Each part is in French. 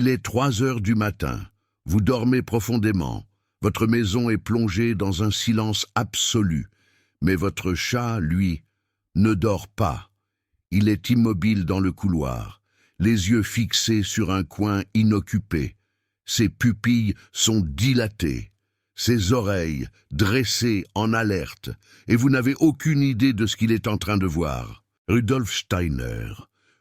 Il est 3 heures du matin. Vous dormez profondément. Votre maison est plongée dans un silence absolu. Mais votre chat, lui, ne dort pas. Il est immobile dans le couloir, les yeux fixés sur un coin inoccupé. Ses pupilles sont dilatées, ses oreilles dressées en alerte, et vous n'avez aucune idée de ce qu'il est en train de voir. Rudolf Steiner,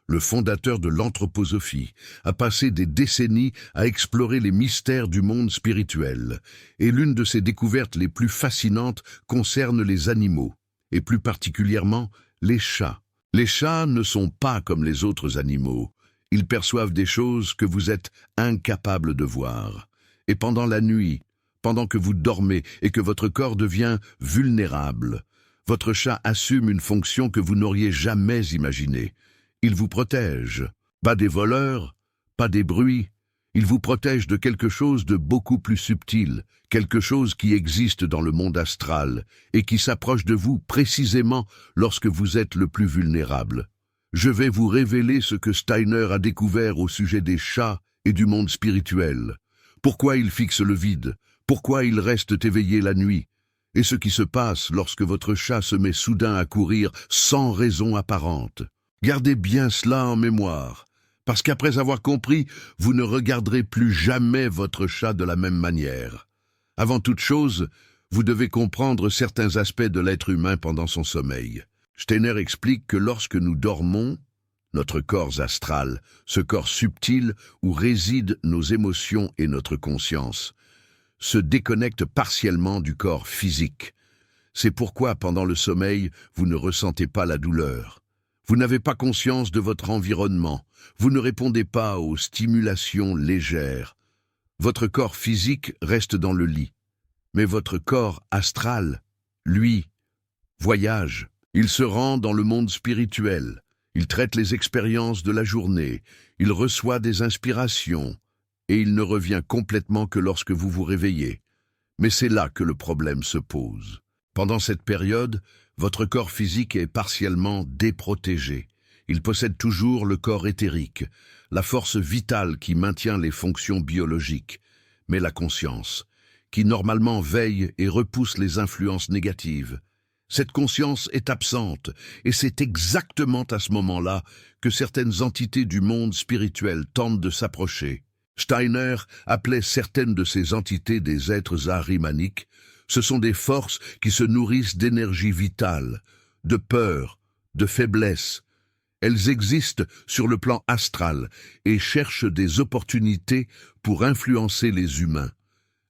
le fondateur de l'anthroposophie, a passé des décennies à explorer les mystères du monde spirituel, et l'une de ses découvertes les plus fascinantes concerne les animaux, et plus particulièrement les chats. Les chats ne sont pas comme les autres animaux. Ils perçoivent des choses que vous êtes incapable de voir. Et pendant la nuit, pendant que vous dormez et que votre corps devient vulnérable, votre chat assume une fonction que vous n'auriez jamais imaginée. Il vous protège. Pas des voleurs, pas des bruits. Il vous protège de quelque chose de beaucoup plus subtil, quelque chose qui existe dans le monde astral et qui s'approche de vous précisément lorsque vous êtes le plus vulnérable. Je vais vous révéler ce que Steiner a découvert au sujet des chats et du monde spirituel. Pourquoi ils fixent le vide, pourquoi ils restent éveillés la nuit, et ce qui se passe lorsque votre chat se met soudain à courir sans raison apparente. Gardez bien cela en mémoire, parce qu'après avoir compris, vous ne regarderez plus jamais votre chat de la même manière. Avant toute chose, vous devez comprendre certains aspects de l'être humain pendant son sommeil. Steiner explique que lorsque nous dormons, notre corps astral, ce corps subtil où résident nos émotions et notre conscience, se déconnecte partiellement du corps physique. C'est pourquoi, pendant le sommeil, vous ne ressentez pas la douleur. Vous n'avez pas conscience de votre environnement. Vous ne répondez pas aux stimulations légères. Votre corps physique reste dans le lit. Mais votre corps astral, lui, voyage. Il se rend dans le monde spirituel. Il traite les expériences de la journée. Il reçoit des inspirations. Et il ne revient complètement que lorsque vous vous réveillez. Mais c'est là que le problème se pose. Pendant cette période, votre corps physique est partiellement déprotégé. Il possède toujours le corps éthérique, la force vitale qui maintient les fonctions biologiques, mais la conscience, qui normalement veille et repousse les influences négatives. Cette conscience est absente, et c'est exactement à ce moment-là que certaines entités du monde spirituel tentent de s'approcher. Steiner appelait certaines de ces entités des êtres ahrimaniques. Ce sont des forces qui se nourrissent d'énergie vitale, de peur, de faiblesse. Elles existent sur le plan astral et cherchent des opportunités pour influencer les humains.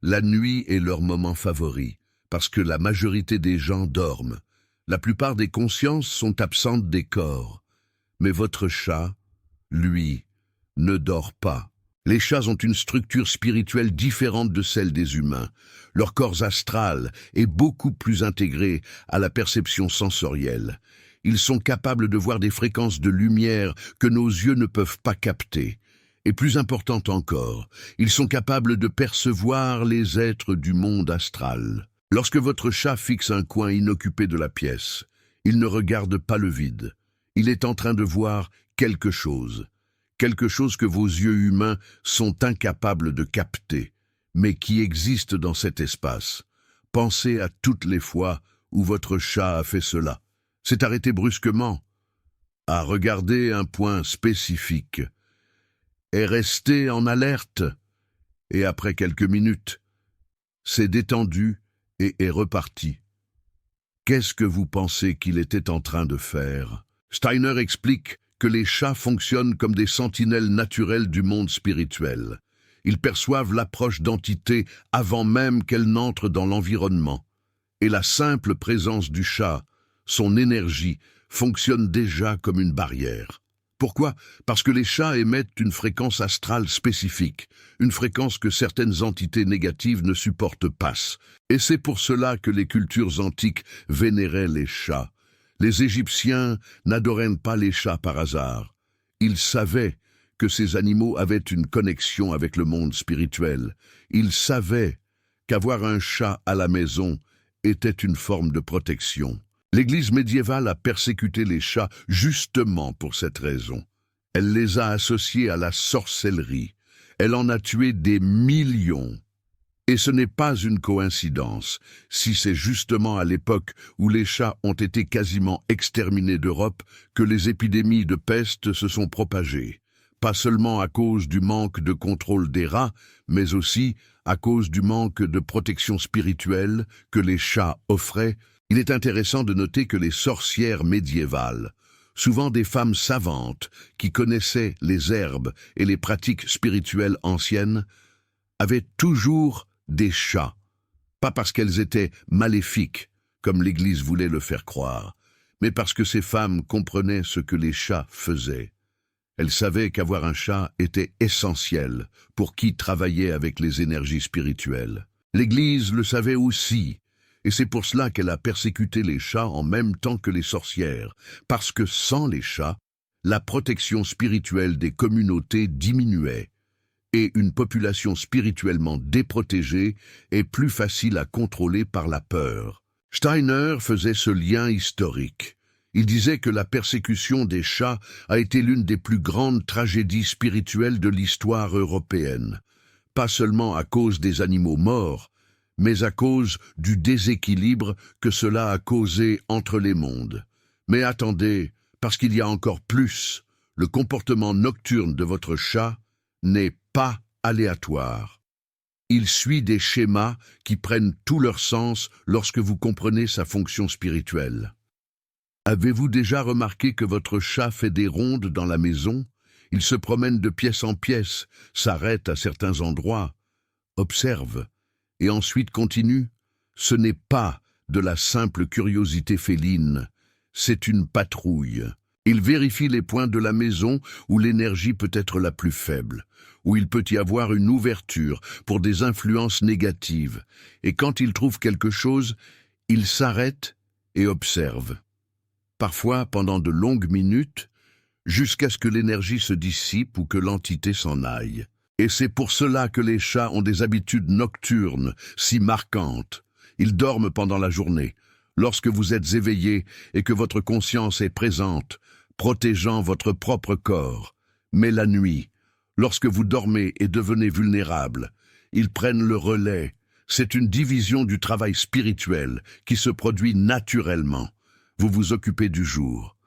La nuit est leur moment favori, parce que la majorité des gens dorment. La plupart des consciences sont absentes des corps. Mais votre chat, lui, ne dort pas. Les chats ont une structure spirituelle différente de celle des humains. Leur corps astral est beaucoup plus intégré à la perception sensorielle. Ils sont capables de voir des fréquences de lumière que nos yeux ne peuvent pas capter. Et plus important encore, ils sont capables de percevoir les êtres du monde astral. Lorsque votre chat fixe un coin inoccupé de la pièce, il ne regarde pas le vide. Il est en train de voir quelque chose que vos yeux humains sont incapables de capter, mais qui existe dans cet espace. Pensez à toutes les fois où votre chat a fait cela. S'est arrêté brusquement, a regardé un point spécifique, est resté en alerte, et après quelques minutes, s'est détendu et est reparti. Qu'est-ce que vous pensez qu'il était en train de faire? Steiner explique que les chats fonctionnent comme des sentinelles naturelles du monde spirituel. Ils perçoivent l'approche d'entités avant même qu'elles n'entrent dans l'environnement. Et la simple présence du chat, son énergie, fonctionne déjà comme une barrière. Pourquoi? Parce que les chats émettent une fréquence astrale spécifique, une fréquence que certaines entités négatives ne supportent pas. Et c'est pour cela que les cultures antiques vénéraient les chats. Les Égyptiens n'adoraient pas les chats par hasard. Ils savaient que ces animaux avaient une connexion avec le monde spirituel. Ils savaient qu'avoir un chat à la maison était une forme de protection. L'Église médiévale a persécuté les chats justement pour cette raison. Elle les a associés à la sorcellerie. Elle en a tué des millions. Et ce n'est pas une coïncidence, si c'est justement à l'époque où les chats ont été quasiment exterminés d'Europe que les épidémies de peste se sont propagées. Pas seulement à cause du manque de contrôle des rats, mais aussi à cause du manque de protection spirituelle que les chats offraient. Il est intéressant de noter que les sorcières médiévales, souvent des femmes savantes qui connaissaient les herbes et les pratiques spirituelles anciennes, avaient toujours des chats, pas parce qu'elles étaient maléfiques, comme l'Église voulait le faire croire, mais parce que ces femmes comprenaient ce que les chats faisaient. Elles savaient qu'avoir un chat était essentiel pour qui travaillait avec les énergies spirituelles. L'Église le savait aussi, et c'est pour cela qu'elle a persécuté les chats en même temps que les sorcières, parce que sans les chats, la protection spirituelle des communautés diminuait, et une population spirituellement déprotégée est plus facile à contrôler par la peur. Steiner faisait ce lien historique. Il disait que la persécution des chats a été l'une des plus grandes tragédies spirituelles de l'histoire européenne, pas seulement à cause des animaux morts, mais à cause du déséquilibre que cela a causé entre les mondes. Mais attendez, parce qu'il y a encore plus, le comportement nocturne de votre chat n'est pas aléatoire. Il suit des schémas qui prennent tout leur sens lorsque vous comprenez sa fonction spirituelle. Avez-vous déjà remarqué que votre chat fait des rondes dans la maison? Il se promène de pièce en pièce, s'arrête à certains endroits, observe, et ensuite continue. Ce n'est pas de la simple curiosité féline, c'est une patrouille. Il vérifie les points de la maison où l'énergie peut être la plus faible, où il peut y avoir une ouverture pour des influences négatives, et quand il trouve quelque chose, il s'arrête et observe. Parfois pendant de longues minutes, jusqu'à ce que l'énergie se dissipe ou que l'entité s'en aille. Et c'est pour cela que les chats ont des habitudes nocturnes si marquantes. Ils dorment pendant la journée, lorsque vous êtes éveillé et que votre conscience est présente, protégeant votre propre corps. Mais la nuit, lorsque vous dormez et devenez vulnérable, ils prennent le relais. C'est une division du travail spirituel qui se produit naturellement. Vous vous occupez du jour.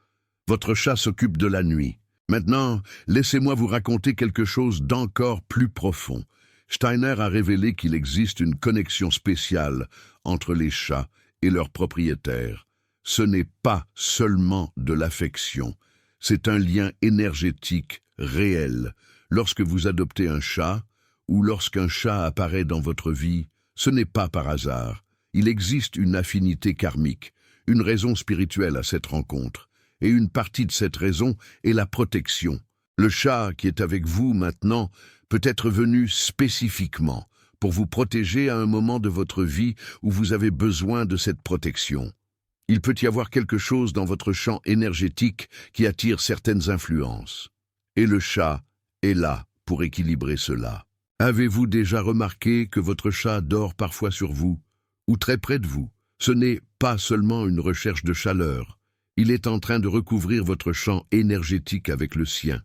Votre chat s'occupe de la nuit. Maintenant, laissez-moi vous raconter quelque chose d'encore plus profond. Steiner a révélé qu'il existe une connexion spéciale entre les chats et leurs propriétaires. Ce n'est pas seulement de l'affection, c'est un lien énergétique réel. Lorsque vous adoptez un chat, ou lorsqu'un chat apparaît dans votre vie, ce n'est pas par hasard. Il existe une affinité karmique, une raison spirituelle à cette rencontre. Et une partie de cette raison est la protection. Le chat qui est avec vous maintenant peut être venu spécifiquement pour vous protéger à un moment de votre vie où vous avez besoin de cette protection. Il peut y avoir quelque chose dans votre champ énergétique qui attire certaines influences. Et le chat est là pour équilibrer cela. Avez-vous déjà remarqué que votre chat dort parfois sur vous, ou très près de vous? Ce n'est pas seulement une recherche de chaleur. Il est en train de recouvrir votre champ énergétique avec le sien.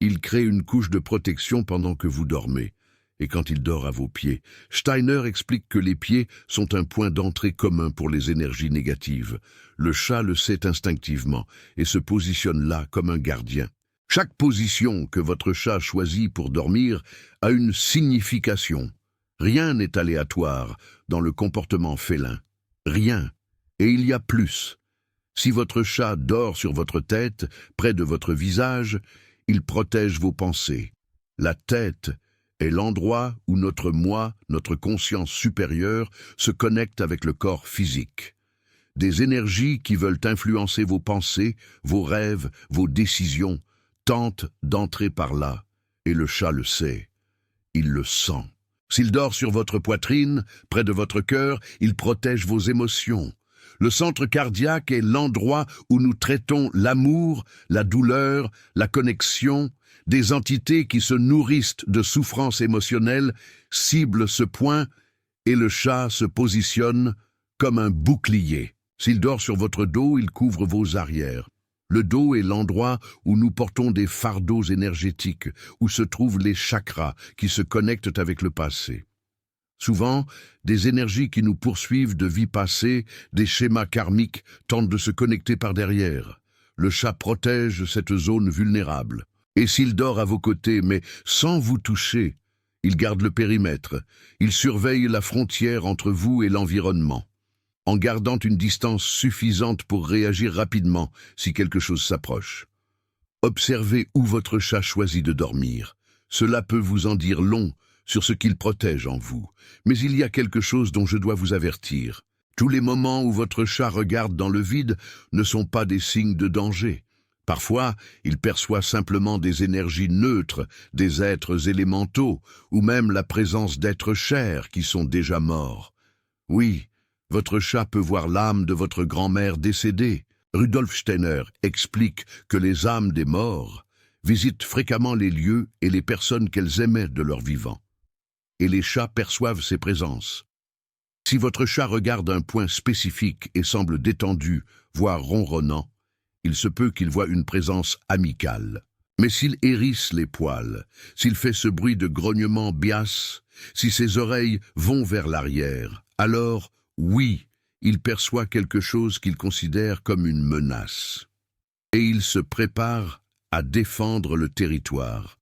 Il crée une couche de protection pendant que vous dormez. Et quand il dort à vos pieds, Steiner explique que les pieds sont un point d'entrée commun pour les énergies négatives. Le chat le sait instinctivement et se positionne là comme un gardien. Chaque position que votre chat choisit pour dormir a une signification. Rien n'est aléatoire dans le comportement félin. Rien. Et il y a plus. Si votre chat dort sur votre tête, près de votre visage, il protège vos pensées. La tête est l'endroit où notre moi, notre conscience supérieure, se connecte avec le corps physique. Des énergies qui veulent influencer vos pensées, vos rêves, vos décisions, tentent d'entrer par là, et le chat le sait. Il le sent. S'il dort sur votre poitrine, près de votre cœur, il protège vos émotions. Le centre cardiaque est l'endroit où nous traitons l'amour, la douleur, la connexion. Des entités qui se nourrissent de souffrances émotionnelles ciblent ce point et le chat se positionne comme un bouclier. S'il dort sur votre dos, il couvre vos arrières. Le dos est l'endroit où nous portons des fardeaux énergétiques, où se trouvent les chakras qui se connectent avec le passé. Souvent, des énergies qui nous poursuivent de vies passées, des schémas karmiques tentent de se connecter par derrière. Le chat protège cette zone vulnérable. Et s'il dort à vos côtés, mais sans vous toucher, il garde le périmètre. Il surveille la frontière entre vous et l'environnement, en gardant une distance suffisante pour réagir rapidement si quelque chose s'approche. Observez où votre chat choisit de dormir. Cela peut vous en dire long sur ce qu'il protège en vous. Mais il y a quelque chose dont je dois vous avertir. Tous les moments où votre chat regarde dans le vide ne sont pas des signes de danger. Parfois, il perçoit simplement des énergies neutres, des êtres élémentaux, ou même la présence d'êtres chers qui sont déjà morts. Oui, votre chat peut voir l'âme de votre grand-mère décédée. Rudolf Steiner explique que les âmes des morts visitent fréquemment les lieux et les personnes qu'elles aimaient de leur vivant. Et les chats perçoivent ces présences. Si votre chat regarde un point spécifique et semble détendu, voire ronronnant, il se peut qu'il voie une présence amicale. Mais s'il hérisse les poils, s'il fait ce bruit de grognement biasse, si ses oreilles vont vers l'arrière, alors, oui, il perçoit quelque chose qu'il considère comme une menace. Et il se prépare à défendre le territoire.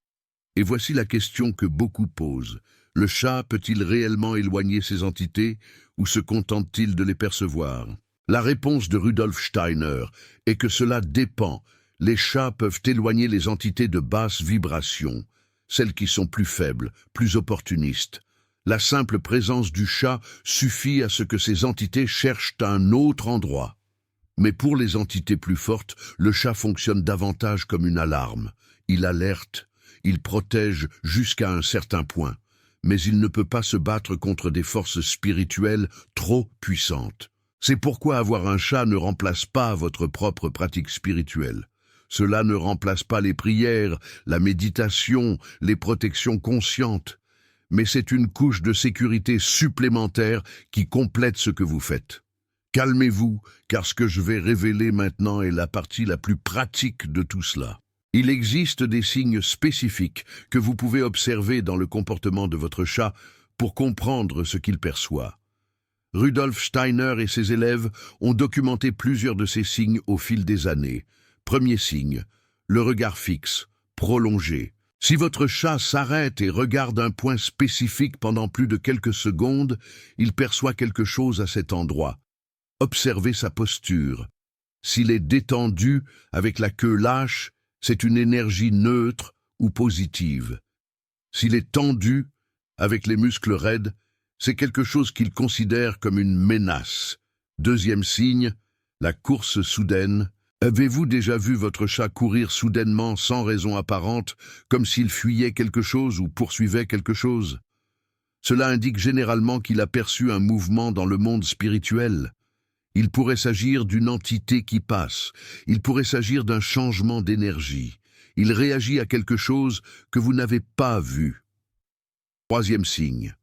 Et voici la question que beaucoup posent. Le chat peut-il réellement éloigner ces entités ou se contente-t-il de les percevoir? La réponse de Rudolf Steiner est que cela dépend. Les chats peuvent éloigner les entités de basse vibration, celles qui sont plus faibles, plus opportunistes. La simple présence du chat suffit à ce que ces entités cherchent un autre endroit. Mais pour les entités plus fortes, le chat fonctionne davantage comme une alarme. Il alerte, il protège jusqu'à un certain point. Mais il ne peut pas se battre contre des forces spirituelles trop puissantes. C'est pourquoi avoir un chat ne remplace pas votre propre pratique spirituelle. Cela ne remplace pas les prières, la méditation, les protections conscientes. Mais c'est une couche de sécurité supplémentaire qui complète ce que vous faites. Calmez-vous, car ce que je vais révéler maintenant est la partie la plus pratique de tout cela. Il existe des signes spécifiques que vous pouvez observer dans le comportement de votre chat pour comprendre ce qu'il perçoit. Rudolf Steiner et ses élèves ont documenté plusieurs de ces signes au fil des années. Premier signe, le regard fixe, prolongé. Si votre chat s'arrête et regarde un point spécifique pendant plus de quelques secondes, il perçoit quelque chose à cet endroit. Observez sa posture. S'il est détendu, avec la queue lâche, c'est une énergie neutre ou positive. S'il est tendu, avec les muscles raides, c'est quelque chose qu'il considère comme une menace. Deuxième signe, la course soudaine. Avez-vous déjà vu votre chat courir soudainement sans raison apparente, comme s'il fuyait quelque chose ou poursuivait quelque chose? Cela indique généralement qu'il a perçu un mouvement dans le monde spirituel. Il pourrait s'agir d'une entité qui passe. Il pourrait s'agir d'un changement d'énergie. Il réagit à quelque chose que vous n'avez pas vu. Troisième signe.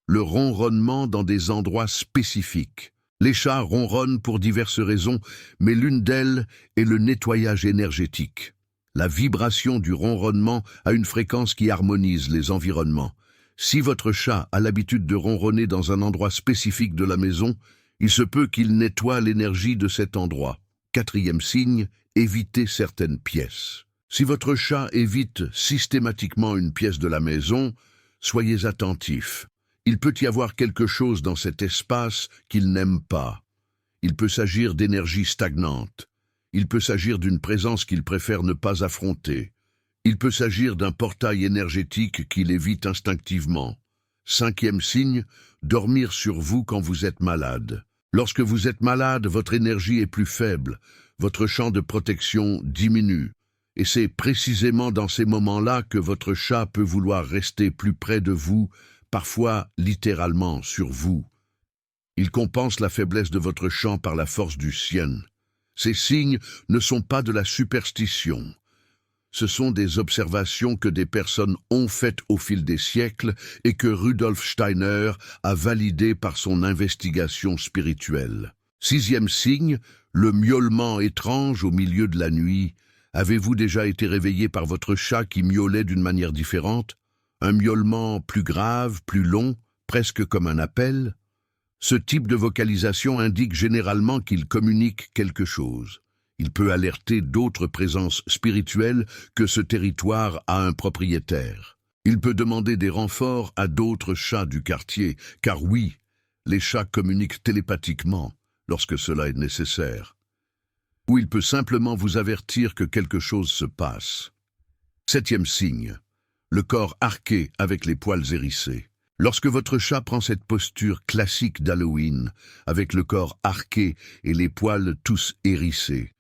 Le ronronnement dans des endroits spécifiques. Les chats ronronnent pour diverses raisons, mais l'une d'elles est le nettoyage énergétique. La vibration du ronronnement a une fréquence qui harmonise les environnements. Si votre chat a l'habitude de ronronner dans un endroit spécifique de la maison, il se peut qu'il nettoie l'énergie de cet endroit. Quatrième signe, évitez certaines pièces. Si votre chat évite systématiquement une pièce de la maison, soyez attentifs. Il peut y avoir quelque chose dans cet espace qu'il n'aime pas. Il peut s'agir d'énergie stagnante. Il peut s'agir d'une présence qu'il préfère ne pas affronter. Il peut s'agir d'un portail énergétique qu'il évite instinctivement. Cinquième signe, dormir sur vous quand vous êtes malade. Lorsque vous êtes malade, votre énergie est plus faible, votre champ de protection diminue. Et c'est précisément dans ces moments-là que votre chat peut vouloir rester plus près de vous, parfois littéralement sur vous. Il compense la faiblesse de votre champ par la force du sien. Ces signes ne sont pas de la superstition. Ce sont des observations que des personnes ont faites au fil des siècles et que Rudolf Steiner a validées par son investigation spirituelle. Sixième signe, Le miaulement étrange au milieu de la nuit. Avez-vous déjà été réveillé par votre chat qui miaulait d'une manière différente? Un miaulement plus grave, plus long, presque comme un appel? Ce type de vocalisation indique généralement qu'il communique quelque chose. Il peut alerter d'autres présences spirituelles que ce territoire a un propriétaire. Il peut demander des renforts à d'autres chats du quartier, car oui, les chats communiquent télépathiquement lorsque cela est nécessaire. Ou il peut simplement vous avertir que quelque chose se passe. 7e signe, le corps arqué avec les poils hérissés. Lorsque votre chat prend cette posture classique d'Halloween, avec le corps arqué et les poils tous hérissés,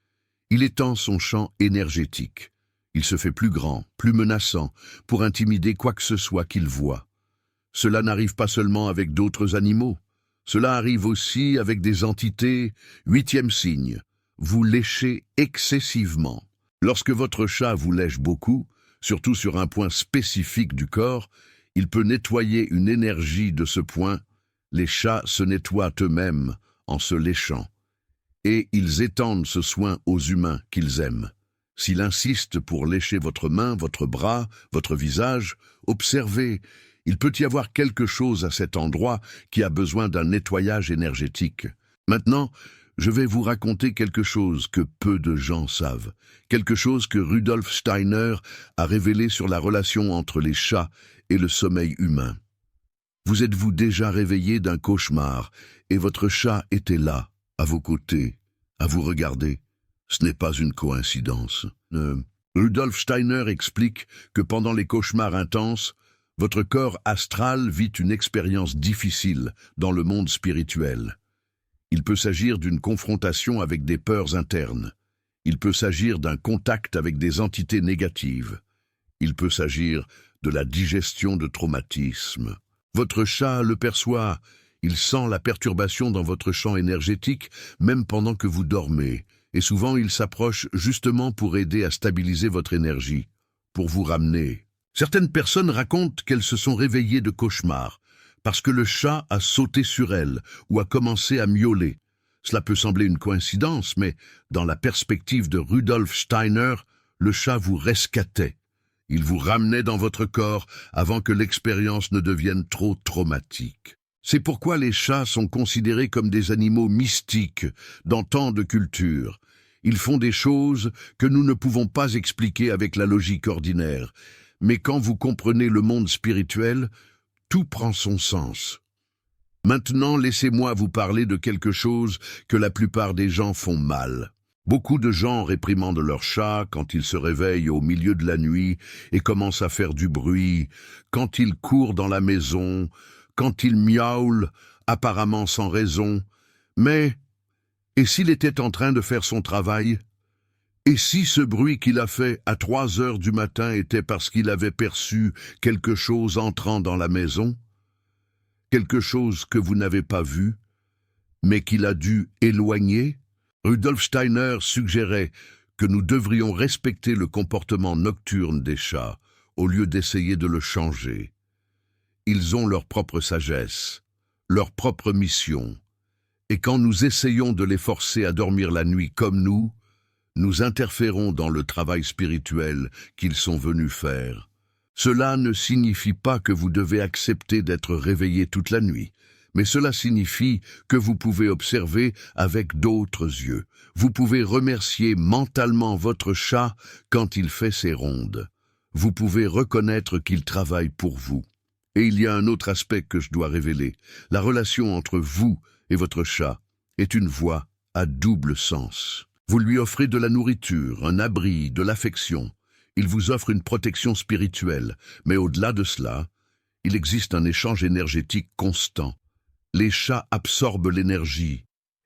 il étend son champ énergétique. Il se fait plus grand, plus menaçant, pour intimider quoi que ce soit qu'il voit. Cela n'arrive pas seulement avec d'autres animaux. Cela arrive aussi avec des entités. 8e signe, vous léchez excessivement. Lorsque votre chat vous lèche beaucoup, surtout sur un point spécifique du corps, il peut nettoyer une énergie de ce point. Les chats se nettoient eux-mêmes en se léchant. Et ils étendent ce soin aux humains qu'ils aiment. S'il insiste pour lécher votre main, votre bras, votre visage, observez, il peut y avoir quelque chose à cet endroit qui a besoin d'un nettoyage énergétique. Maintenant, je vais vous raconter quelque chose que peu de gens savent, quelque chose que Rudolf Steiner a révélé sur la relation entre les chats et le sommeil humain. Vous êtes-vous déjà réveillé d'un cauchemar et votre chat était là, à vos côtés, à vous regarder? Ce n'est pas une coïncidence. Rudolf Steiner explique que pendant les cauchemars intenses, votre corps astral vit une expérience difficile dans le monde spirituel. Il peut s'agir d'une confrontation avec des peurs internes. Il peut s'agir d'un contact avec des entités négatives. Il peut s'agir de la digestion de traumatismes. Votre chat le perçoit. Il sent la perturbation dans votre champ énergétique, même pendant que vous dormez. Et souvent, il s'approche justement pour aider à stabiliser votre énergie, pour vous ramener. Certaines personnes racontent qu'elles se sont réveillées de cauchemars, parce que le chat a sauté sur elles ou a commencé à miauler. Cela peut sembler une coïncidence, mais dans la perspective de Rudolf Steiner, le chat vous rescatait. Il vous ramenait dans votre corps avant que l'expérience ne devienne trop traumatique. C'est pourquoi les chats sont considérés comme des animaux mystiques dans tant de cultures. Ils font des choses que nous ne pouvons pas expliquer avec la logique ordinaire. Mais quand vous comprenez le monde spirituel, tout prend son sens. Maintenant, laissez-moi vous parler de quelque chose que la plupart des gens font mal. Beaucoup de gens réprimandent leurs chats quand ils se réveillent au milieu de la nuit et commencent à faire du bruit, quand ils courent dans la maison, quand ils miaulent, apparemment sans raison. Mais, et s'il était en train de faire son travail? Et si ce bruit qu'il a fait à 3 heures du matin était parce qu'il avait perçu quelque chose entrant dans la maison? Quelque chose que vous n'avez pas vu, mais qu'il a dû éloigner? Rudolf Steiner suggérait que nous devrions respecter le comportement nocturne des chats au lieu d'essayer de le changer. Ils ont leur propre sagesse, leur propre mission, et quand nous essayons de les forcer à dormir la nuit comme nous interférons dans le travail spirituel qu'ils sont venus faire. Cela ne signifie pas que vous devez accepter d'être réveillé toute la nuit, mais cela signifie que vous pouvez observer avec d'autres yeux. Vous pouvez remercier mentalement votre chat quand il fait ses rondes. Vous pouvez reconnaître qu'il travaille pour vous. Et il y a un autre aspect que je dois révéler. La relation entre vous et votre chat est une voie à double sens. Vous lui offrez de la nourriture, un abri, de l'affection. Il vous offre une protection spirituelle, mais au-delà de cela, il existe un échange énergétique constant. Les chats absorbent l'énergie.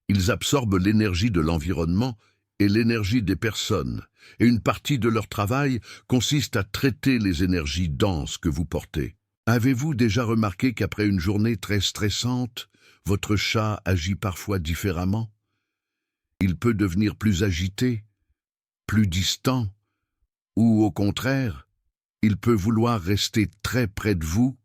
Ils absorbent l'énergie de l'environnement et l'énergie des personnes. Et une partie de leur travail consiste à traiter les énergies denses que vous portez. Avez-vous déjà remarqué qu'après une journée très stressante, votre chat agit parfois différemment? Il peut devenir plus agité, plus distant, ou au contraire, il peut vouloir rester très près de vous.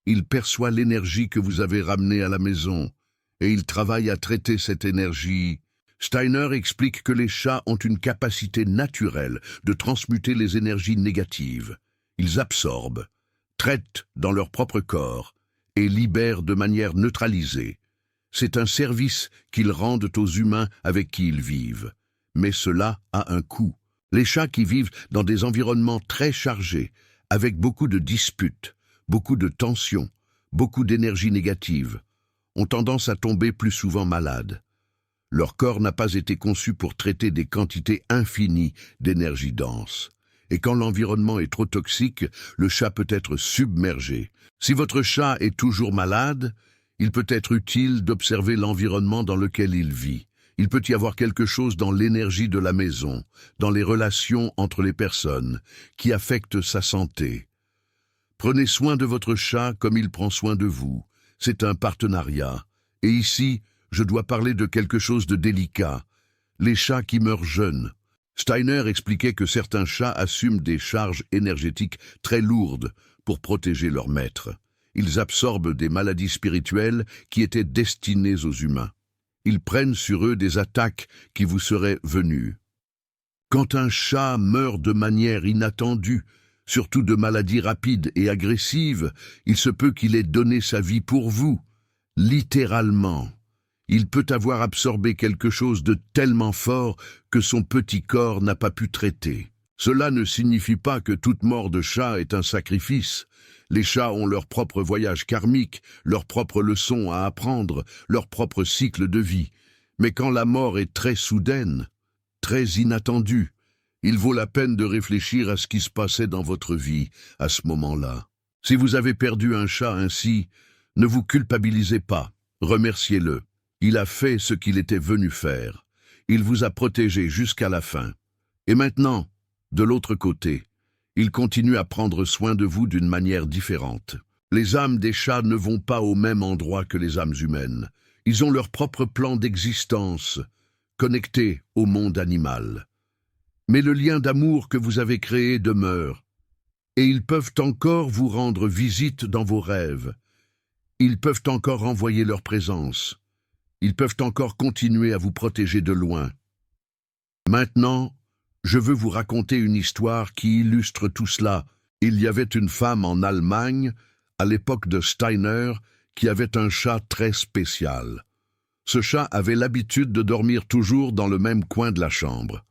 Il perçoit l'énergie que vous avez ramenée à la maison, et il travaille à traiter cette énergie Steiner explique que les chats ont une capacité naturelle de transmuter les énergies négatives. Ils absorbent, traitent dans leur propre corps et libèrent de manière neutralisée. C'est un service qu'ils rendent aux humains avec qui ils vivent. Mais cela a un coût. Les chats qui vivent dans des environnements très chargés, avec beaucoup de disputes, beaucoup de tensions, beaucoup d'énergie négative, ont tendance à tomber plus souvent malades. Leur corps n'a pas été conçu pour traiter des quantités infinies d'énergie dense. Et quand l'environnement est trop toxique, le chat peut être submergé. Si votre chat est toujours malade, il peut être utile d'observer l'environnement dans lequel il vit. Il peut y avoir quelque chose dans l'énergie de la maison, dans les relations entre les personnes, qui affecte sa santé. Prenez soin de votre chat comme il prend soin de vous. C'est un partenariat. Et ici, je dois parler de quelque chose de délicat. Les chats qui meurent jeunes. Steiner expliquait que certains chats assument des charges énergétiques très lourdes pour protéger leur maître. Ils absorbent des maladies spirituelles qui étaient destinées aux humains. Ils prennent sur eux des attaques qui vous seraient venues. Quand un chat meurt de manière inattendue, surtout de maladies rapides et agressives, il se peut qu'il ait donné sa vie pour vous, littéralement. Il peut avoir absorbé quelque chose de tellement fort que son petit corps n'a pas pu traiter. Cela ne signifie pas que toute mort de chat est un sacrifice. Les chats ont leur propre voyage karmique, leurs propres leçons à apprendre, leur propre cycle de vie. Mais quand la mort est très soudaine, très inattendue, il vaut la peine de réfléchir à ce qui se passait dans votre vie à ce moment-là. Si vous avez perdu un chat ainsi, ne vous culpabilisez pas, remerciez-le. Il a fait ce qu'il était venu faire. Il vous a protégé jusqu'à la fin. Et maintenant, de l'autre côté, il continue à prendre soin de vous d'une manière différente. Les âmes des chats ne vont pas au même endroit que les âmes humaines. Ils ont leur propre plan d'existence, connecté au monde animal. Mais le lien d'amour que vous avez créé demeure, et ils peuvent encore vous rendre visite dans vos rêves. Ils peuvent encore envoyer leur présence. Ils peuvent encore continuer à vous protéger de loin. Maintenant, je veux vous raconter une histoire qui illustre tout cela. Il y avait une femme en Allemagne, à l'époque de Steiner, qui avait un chat très spécial. Ce chat avait l'habitude de dormir toujours dans le même coin de la chambre.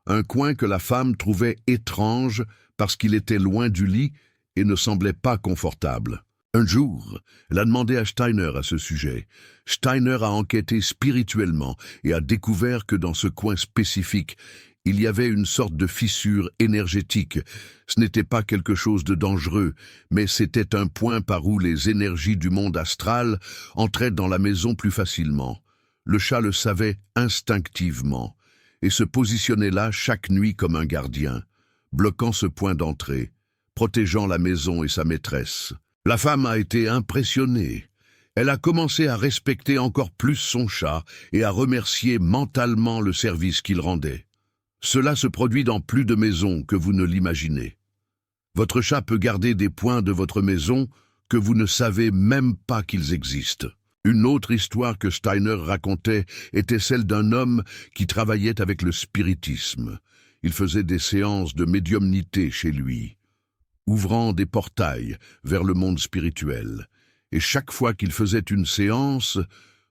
Un coin que la femme trouvait étrange parce qu'il était loin du lit et ne semblait pas confortable. Un jour, elle a demandé à Steiner à ce sujet. Steiner a enquêté spirituellement et a découvert que dans ce coin spécifique, il y avait une sorte de fissure énergétique. Ce n'était pas quelque chose de dangereux, mais c'était un point par où les énergies du monde astral entraient dans la maison plus facilement. Le chat le savait instinctivement et se positionnait là chaque nuit comme un gardien, bloquant ce point d'entrée, protégeant la maison et sa maîtresse. La femme a été impressionnée. Elle a commencé à respecter encore plus son chat et à remercier mentalement le service qu'il rendait. Cela se produit dans plus de maisons que vous ne l'imaginez. Votre chat peut garder des points de votre maison que vous ne savez même pas qu'ils existent. Une autre histoire que Steiner racontait était celle d'un homme qui travaillait avec le spiritisme. Il faisait des séances de médiumnité chez lui, ouvrant des portails vers le monde spirituel. Et chaque fois qu'il faisait une séance,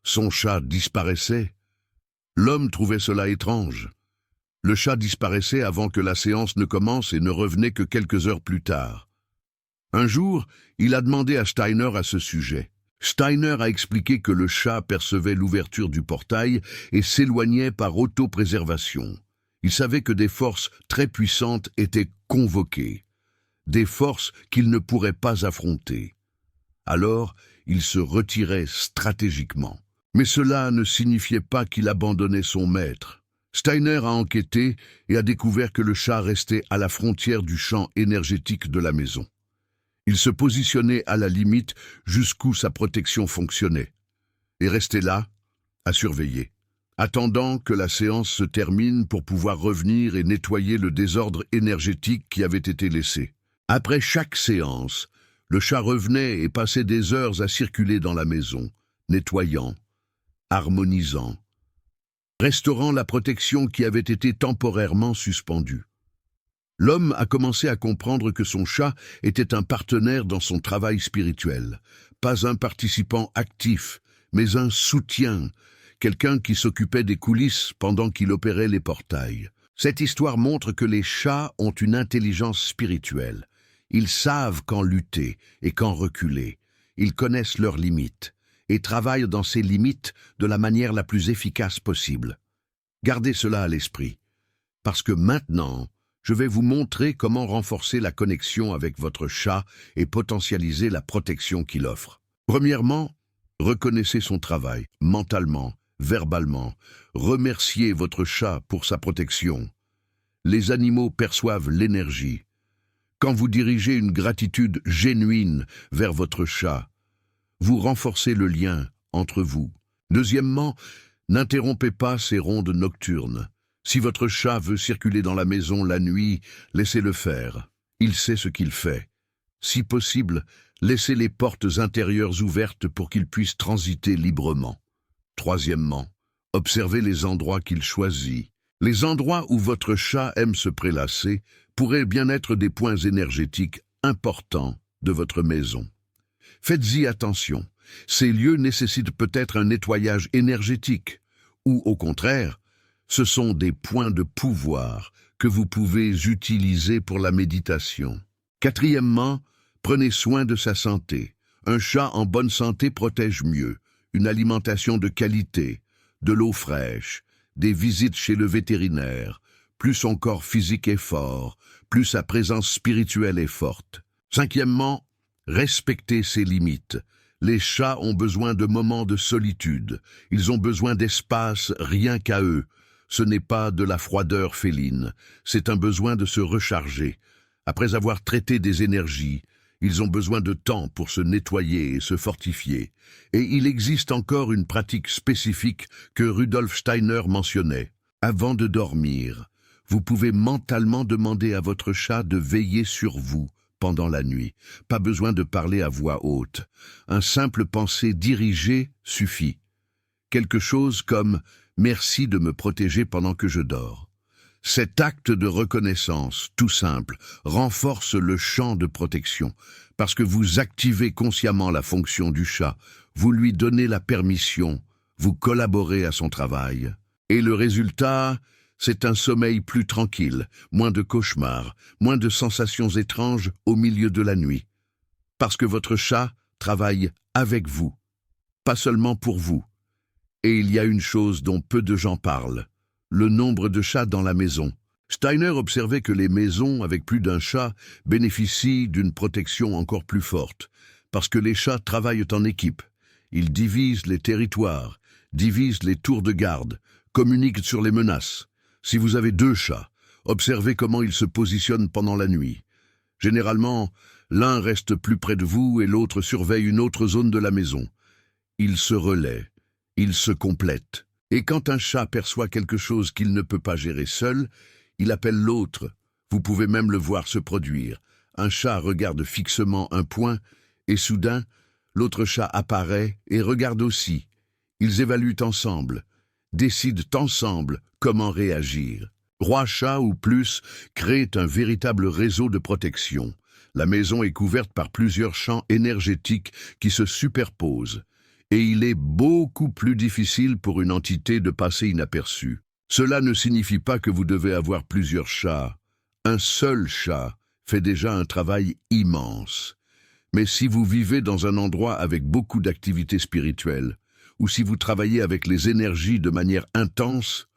son chat disparaissait. L'homme trouvait cela étrange. Le chat disparaissait avant que la séance ne commence et ne revenait que quelques heures plus tard. Un jour, il a demandé à Steiner à ce sujet. Steiner a expliqué que le chat percevait l'ouverture du portail et s'éloignait par autopréservation. Il savait que des forces très puissantes étaient convoquées, des forces qu'il ne pourrait pas affronter. Alors, il se retirait stratégiquement. Mais cela ne signifiait pas qu'il abandonnait son maître. Steiner a enquêté et a découvert que le chat restait à la frontière du champ énergétique de la maison. Il se positionnait à la limite jusqu'où sa protection fonctionnait, et restait là, à surveiller, attendant que la séance se termine pour pouvoir revenir et nettoyer le désordre énergétique qui avait été laissé. Après chaque séance, le chat revenait et passait des heures à circuler dans la maison, nettoyant, harmonisant. restaurant la protection qui avait été temporairement suspendue. L'homme a commencé à comprendre que son chat était un partenaire dans son travail spirituel, pas un participant actif, mais un soutien, quelqu'un qui s'occupait des coulisses pendant qu'il opérait les portails. Cette histoire montre que les chats ont une intelligence spirituelle. Ils savent quand lutter et quand reculer. Ils connaissent leurs limites et travaillent dans ces limites de la manière la plus efficace possible. Gardez cela à l'esprit, parce que maintenant, je vais vous montrer comment renforcer la connexion avec votre chat et potentialiser la protection qu'il offre. Premièrement, reconnaissez son travail, mentalement, verbalement. Remerciez votre chat pour sa protection. Les animaux perçoivent l'énergie. Quand vous dirigez une gratitude génuine vers votre chat, vous renforcez le lien entre vous. Deuxièmement, n'interrompez pas ces rondes nocturnes. Si votre chat veut circuler dans la maison la nuit, laissez-le faire. Il sait ce qu'il fait. Si possible, laissez les portes intérieures ouvertes pour qu'il puisse transiter librement. Troisièmement, observez les endroits qu'il choisit. Les endroits où votre chat aime se prélasser pourraient bien être des points énergétiques importants de votre maison. Faites-y attention. Ces lieux nécessitent peut-être un nettoyage énergétique, ou au contraire, ce sont des points de pouvoir que vous pouvez utiliser pour la méditation. Quatrièmement, prenez soin de sa santé. Un chat en bonne santé protège mieux. Une alimentation de qualité, de l'eau fraîche, des visites chez le vétérinaire. Plus son corps physique est fort, plus sa présence spirituelle est forte. Cinquièmement, respectez ses limites. Les chats ont besoin de moments de solitude. Ils ont besoin d'espace rien qu'à eux. Ce n'est pas de la froideur féline, c'est un besoin de se recharger. Après avoir traité des énergies, ils ont besoin de temps pour se nettoyer et se fortifier. Et il existe encore une pratique spécifique que Rudolf Steiner mentionnait. Avant de dormir, vous pouvez mentalement demander à votre chat de veiller sur vous pendant la nuit. Pas besoin de parler à voix haute. Un simple pensée dirigée suffit. Quelque chose comme « Merci de me protéger pendant que je dors ». Cet acte de reconnaissance, tout simple, renforce le champ de protection, parce que vous activez consciemment la fonction du chat, vous lui donnez la permission, vous collaborez à son travail. Et le résultat, c'est un sommeil plus tranquille, moins de cauchemars, moins de sensations étranges au milieu de la nuit. Parce que votre chat travaille avec vous, pas seulement pour vous. Et il y a une chose dont peu de gens parlent, le nombre de chats dans la maison. Steiner observait que les maisons avec plus d'un chat bénéficient d'une protection encore plus forte, parce que les chats travaillent en équipe. Ils divisent les territoires, divisent les tours de garde, communiquent sur les menaces. Si vous avez 2 chats, observez comment ils se positionnent pendant la nuit. Généralement, l'un reste plus près de vous et l'autre surveille une autre zone de la maison. Ils se relaient. Ils se complètent. Et quand un chat perçoit quelque chose qu'il ne peut pas gérer seul, il appelle l'autre. Vous pouvez même le voir se produire. Un chat regarde fixement un point, et soudain, l'autre chat apparaît et regarde aussi. Ils évaluent ensemble, décident ensemble comment réagir. 3 chats ou plus créent un véritable réseau de protection. La maison est couverte par plusieurs champs énergétiques qui se superposent. Et il est beaucoup plus difficile pour une entité de passer inaperçue. Cela ne signifie pas que vous devez avoir plusieurs chats. Un seul chat fait déjà un travail immense. Mais si vous vivez dans un endroit avec beaucoup d'activités spirituelles, ou si vous travaillez avec les énergies de manière intense,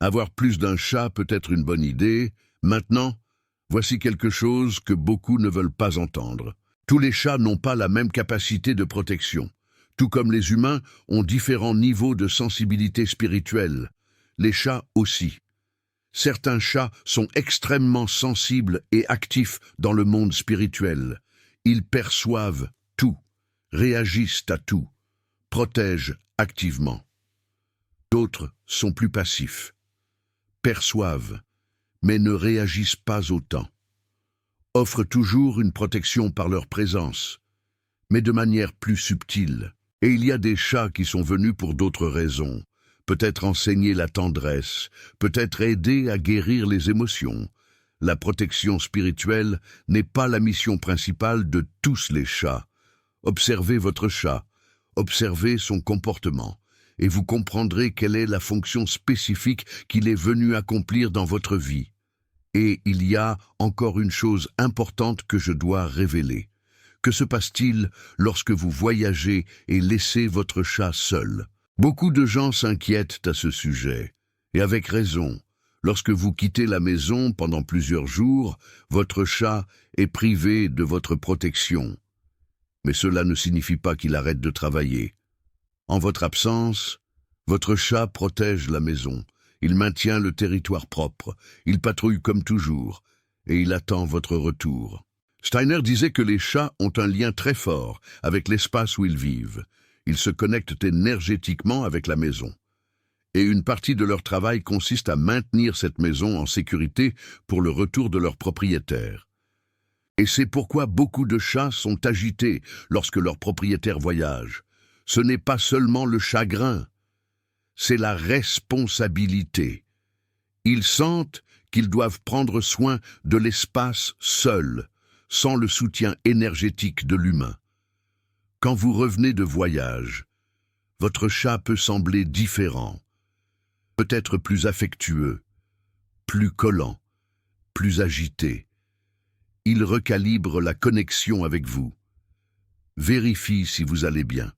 avoir plus d'un chat peut être une bonne idée. Maintenant, voici quelque chose que beaucoup ne veulent pas entendre. Tous les chats n'ont pas la même capacité de protection. Tout comme les humains ont différents niveaux de sensibilité spirituelle, les chats aussi. Certains chats sont extrêmement sensibles et actifs dans le monde spirituel. Ils perçoivent tout, réagissent à tout, protègent activement. D'autres sont plus passifs, perçoivent, mais ne réagissent pas autant. Offrent toujours une protection par leur présence, mais de manière plus subtile. Et il y a des chats qui sont venus pour d'autres raisons, peut-être enseigner la tendresse, peut-être aider à guérir les émotions. La protection spirituelle n'est pas la mission principale de tous les chats. Observez votre chat, observez son comportement, et vous comprendrez quelle est la fonction spécifique qu'il est venu accomplir dans votre vie. Et il y a encore une chose importante que je dois révéler. Que se passe-t-il lorsque vous voyagez et laissez votre chat seul? Beaucoup de gens s'inquiètent à ce sujet, et avec raison. Lorsque vous quittez la maison pendant plusieurs jours, votre chat est privé de votre protection. Mais cela ne signifie pas qu'il arrête de travailler. En votre absence, votre chat protège la maison. Il maintient le territoire propre, il patrouille comme toujours, et il attend votre retour. Steiner disait que les chats ont un lien très fort avec l'espace où ils vivent. Ils se connectent énergétiquement avec la maison. Et une partie de leur travail consiste à maintenir cette maison en sécurité pour le retour de leur propriétaire. Et c'est pourquoi beaucoup de chats sont agités lorsque leur propriétaire voyage. Ce n'est pas seulement le chagrin, c'est la responsabilité. Ils sentent qu'ils doivent prendre soin de l'espace seuls, sans le soutien énergétique de l'humain. Quand vous revenez de voyage, votre chat peut sembler différent, peut-être plus affectueux, plus collant, plus agité. Il recalibre la connexion avec vous, vérifie si vous allez bien,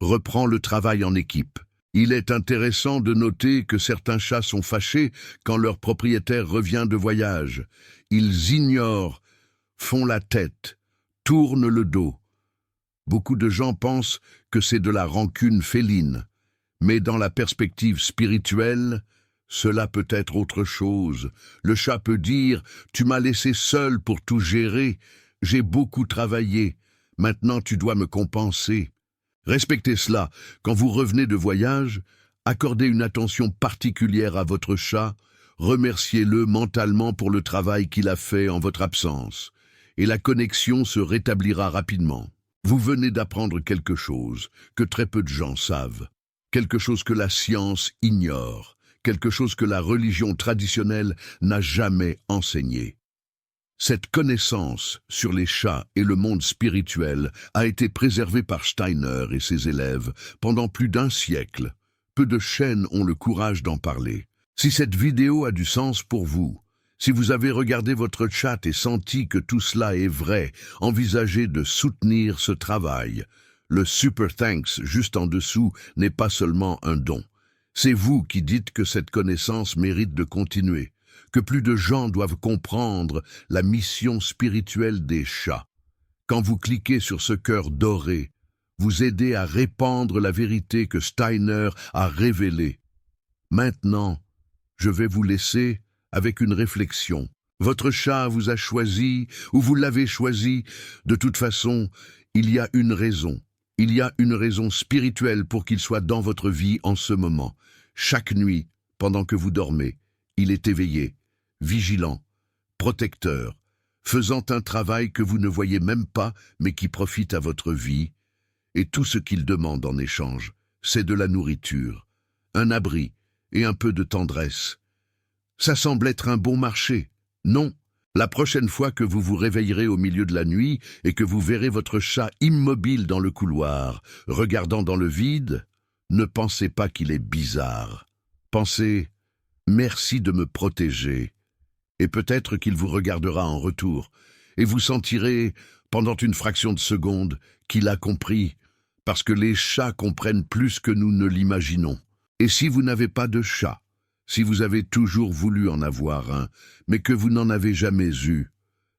reprend le travail en équipe. Il est intéressant de noter que certains chats sont fâchés quand leur propriétaire revient de voyage. Ils ignorent, font la tête, tournent le dos. Beaucoup de gens pensent que c'est de la rancune féline, mais dans la perspective spirituelle, cela peut être autre chose. Le chat peut dire « Tu m'as laissé seul pour tout gérer, j'ai beaucoup travaillé, maintenant tu dois me compenser ». Respectez cela. Quand vous revenez de voyage, accordez une attention particulière à votre chat, remerciez-le mentalement pour le travail qu'il a fait en votre absence, et la connexion se rétablira rapidement. Vous venez d'apprendre quelque chose que très peu de gens savent, quelque chose que la science ignore, quelque chose que la religion traditionnelle n'a jamais enseigné. Cette connaissance sur les chats et le monde spirituel a été préservée par Steiner et ses élèves pendant plus d'un siècle. Peu de chaînes ont le courage d'en parler. Si cette vidéo a du sens pour vous, si vous avez regardé votre chat et senti que tout cela est vrai, envisagez de soutenir ce travail. Le Super Thanks juste en dessous n'est pas seulement un don. C'est vous qui dites que cette connaissance mérite de continuer, que plus de gens doivent comprendre la mission spirituelle des chats. Quand vous cliquez sur ce cœur doré, vous aidez à répandre la vérité que Steiner a révélée. Maintenant, je vais vous laisser avec une réflexion. Votre chat vous a choisi ou vous l'avez choisi. De toute façon, il y a une raison. Il y a une raison spirituelle pour qu'il soit dans votre vie en ce moment. Chaque nuit, pendant que vous dormez, il est éveillé, vigilant, protecteur, faisant un travail que vous ne voyez même pas, mais qui profite à votre vie. Et tout ce qu'il demande en échange, c'est de la nourriture, un abri et un peu de tendresse. Ça semble être un bon marché. Non, la prochaine fois que vous vous réveillerez au milieu de la nuit et que vous verrez votre chat immobile dans le couloir, regardant dans le vide, ne pensez pas qu'il est bizarre. Pensez « Merci de me protéger ». Et peut-être qu'il vous regardera en retour, et vous sentirez, pendant une fraction de seconde, qu'il a compris, parce que les chats comprennent plus que nous ne l'imaginons. Et si vous n'avez pas de chat, si vous avez toujours voulu en avoir un, mais que vous n'en avez jamais eu,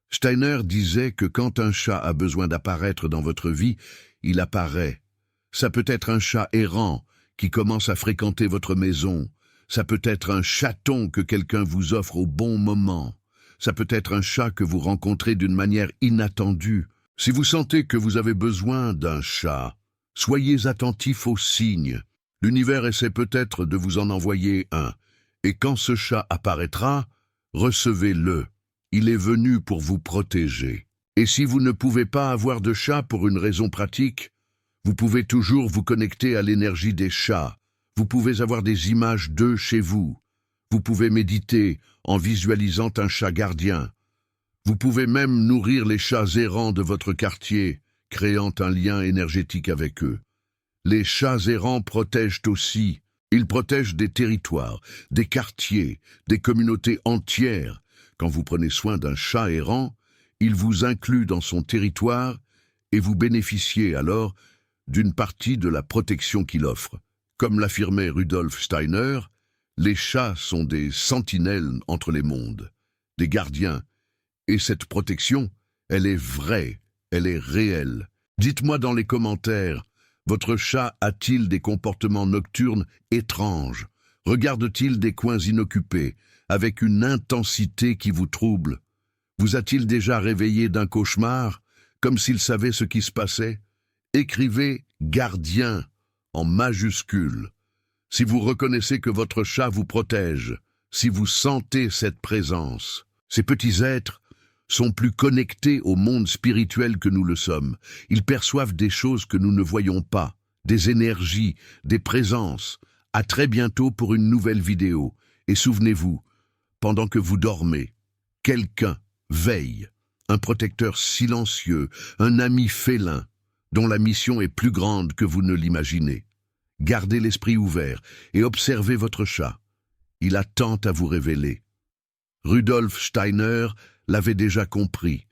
Steiner disait que quand un chat a besoin d'apparaître dans votre vie, il apparaît. Ça peut être un chat errant qui commence à fréquenter votre maison. Ça peut être un chaton que quelqu'un vous offre au bon moment. Ça peut être un chat que vous rencontrez d'une manière inattendue. Si vous sentez que vous avez besoin d'un chat, soyez attentif aux signes. L'univers essaie peut-être de vous en envoyer un. Et quand ce chat apparaîtra, recevez-le. Il est venu pour vous protéger. Et si vous ne pouvez pas avoir de chat pour une raison pratique, vous pouvez toujours vous connecter à l'énergie des chats. Vous pouvez avoir des images d'eux chez vous. Vous pouvez méditer en visualisant un chat gardien. Vous pouvez même nourrir les chats errants de votre quartier, créant un lien énergétique avec eux. Les chats errants protègent aussi. Ils protègent des territoires, des quartiers, des communautés entières. Quand vous prenez soin d'un chat errant, il vous inclut dans son territoire et vous bénéficiez alors d'une partie de la protection qu'il offre. Comme l'affirmait Rudolf Steiner, les chats sont des sentinelles entre les mondes, des gardiens. Et cette protection, elle est vraie, elle est réelle. Dites-moi dans les commentaires, votre chat a-t-il des comportements nocturnes étranges? Regarde-t-il des coins inoccupés, avec une intensité qui vous trouble? Vous a-t-il déjà réveillé d'un cauchemar, comme s'il savait ce qui se passait? Écrivez « gardien » en majuscule. Si vous reconnaissez que votre chat vous protège, si vous sentez cette présence, ces petits êtres sont plus connectés au monde spirituel que nous le sommes. Ils perçoivent des choses que nous ne voyons pas, des énergies, des présences. À très bientôt pour une nouvelle vidéo. Et souvenez-vous, pendant que vous dormez, quelqu'un veille, un protecteur silencieux, un ami félin, dont la mission est plus grande que vous ne l'imaginez. Gardez l'esprit ouvert et observez votre chat. Il a tant à vous révéler. Rudolf Steiner l'avait déjà compris.